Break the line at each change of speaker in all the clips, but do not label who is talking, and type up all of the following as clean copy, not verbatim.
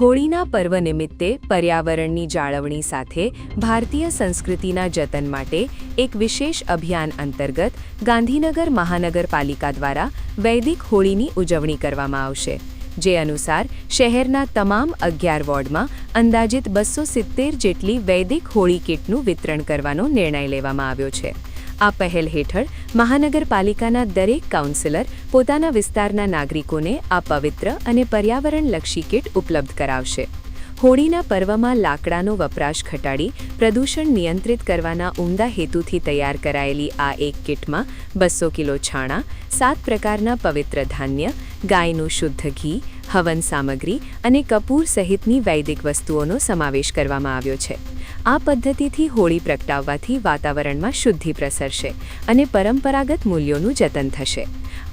હોળીના પર્વ નિમિત્તે પર્યાવરણની જાળવણી સાથે ભારતીય સંસ્કૃતિના જતન માટે એક વિશેષ અભિયાન અંતર્ગત ગાંધીનગર મહાનગરપાલિકા દ્વારા વૈદિક હોળીની ઉજવણી કરવામાં આવશે, જે અનુસાર શહેરના તમામ 11 વોર્ડમાં અંદાજિત 270 જેટલી વૈદિક હોળી કીટનું વિતરણ કરવાનો નિર્ણય લેવામાં આવ્યો છે। આ પહેલ હેઠળ મહાનગરપાલિકાના દરેક કાઉન્સિલર પોતાના વિસ્તારના નાગરિકોને આ પવિત્ર અને પર્યાવરણલક્ષી કીટ ઉપલબ્ધ કરાવશે। હોળીના પર્વમાં લાકડાનો વપરાશ ઘટાડી પ્રદૂષણ નિયંત્રિત કરવાના ઉમદા હેતુથી તૈયાર કરાયેલી આ એક કીટમાં 200 કિલો છાણા, 7 પ્રકારના પવિત્ર ધાન્ય, ગાયનું શુદ્ધ ઘી, હવન સામગ્રી અને કપૂર સહિતની વૈદિક વસ્તુઓનો સમાવેશ કરવામાં આવ્યો છે। આ પદ્ધતિથી હોળી પ્રગટાવવાથી વાતાવરણમાં શુદ્ધિ પ્રસરશે અને પરંપરાગત મૂલ્યોનું જતન થશે।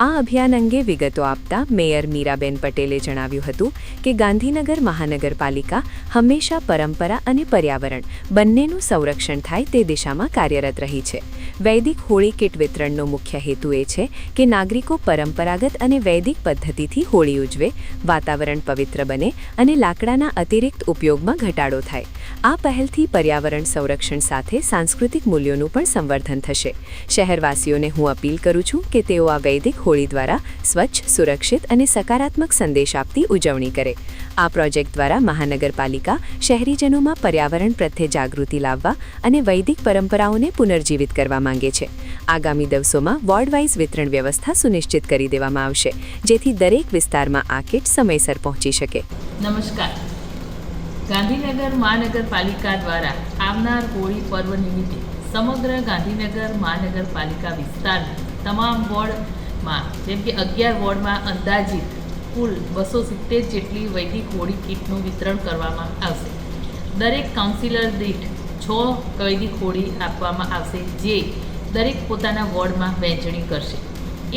આ અભિયાન અંગે વિગતો આપતા મેયર મીરાબેન પટેલે જણાવ્યું હતું કે ગાંધીનગર મહાનગરપાલિકા હંમેશા પરંપરા અને પર્યાવરણ બંનેનું સંરક્ષણ થાય તે દિશામાં કાર્યરત રહી છે। વૈદિક હોળી કીટ વિતરણનો મુખ્ય હેતુ એ છે કે નાગરિકો પરંપરાગત અને વૈદિક પદ્ધતિથી હોળી ઉજવે, વાતાવરણ પવિત્ર બને અને લાકડાના અતિરિક્ત ઉપયોગમાં ઘટાડો થાય। આ પહેલથી પર્યાવરણ સંરક્ષણ સાથે સાંસ્કૃતિક મૂલ્યોનું પણ સંવર્ધન થશે। શહેરવાસીઓને હું અપીલ કરું છું કે તેઓ આ વૈદિક હોળી દ્વારા સ્વચ્છ, સુરક્ષિત અને સકારાત્મક સંદેશ આપતી ઉજવણી કરે। આ પ્રોજેક્ટ દ્વારા મહાનગરપાલિકા શહેરીજનોમાં પર્યાવરણ પ્રત્યે જાગૃતિ લાવવા અને વૈદિક પરંપરાઓને પુનર્જીવિત કરવા માંગે છે। આગામી દિવસોમાં વોર્ડ વાઇઝ વિતરણ વ્યવસ્થા સુનિશ્ચિત કરી દેવામાં આવશે, જેથી દરેક વિસ્તારમાં આ કીટ સમયસર પહોંચી શકે।
નમસ્કાર। ગાંધીનગર મહાનગરપાલિકા દ્વારા આવનાર હોળી પર્વ નિમિત્તે સમગ્ર ગાંધીનગર મહાનગરપાલિકા વિસ્તારના તમામ વોર્ડમાં જેમ કે 11 વોર્ડમાં અંદાજિત કુલ 270 જેટલી વૈદિક હોળી કીટનું વિતરણ કરવામાં આવશે। દરેક કાઉન્સિલર દીઠ 6 વૈદિક હોળી આપવામાં આવશે, જે દરેક પોતાના વોર્ડમાં વહેંચણી કરશે।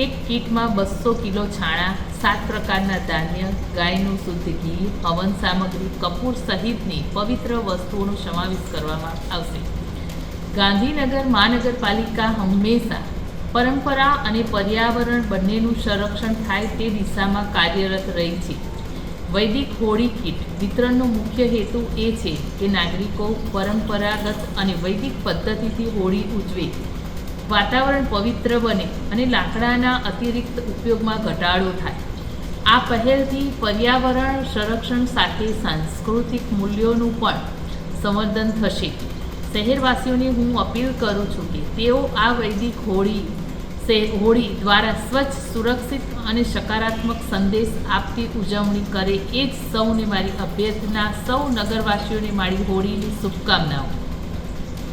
એક કીટમાં 200 કિલો છાણા, 7 પ્રકારના ધાન્ય, ગાયનું શુદ્ધ ઘી, હવન સામગ્રી, કપૂર સહિતની પવિત્ર વસ્તુઓનો સમાવેશ કરવામાં આવશે। ગાંધીનગર મહાનગરપાલિકા હંમેશા પરંપરા અને પર્યાવરણ બંનેનું સંરક્ષણ થાય તે દિશામાં કાર્યરત રહી છે। વૈદિક હોળી કીટ વિતરણનો મુખ્ય હેતુ એ છે કે નાગરિકો પરંપરાગત અને વૈદિક પદ્ધતિથી હોળી ઉજવે, વાતાવરણ પવિત્ર બને અને લાકડાના અતિરિક્ત ઉપયોગમાં ઘટાડો થાય। આ પહેલથી પર્યાવરણ સંરક્ષણ સાથે સાંસ્કૃતિક મૂલ્યોનું પણ સંવર્ધન થશે। શહેરવાસીઓને હું અપીલ કરું છું કે તેઓ આ વૈદિક હોળી દ્વારા સ્વચ્છ, સુરક્ષિત અને સકારાત્મક સંદેશ આપતી ઉજવણી કરે। એ જ સૌને મારી અભ્યર્થના, સૌ નગરવાસીઓને મારી હોળીની શુભકામનાઓ।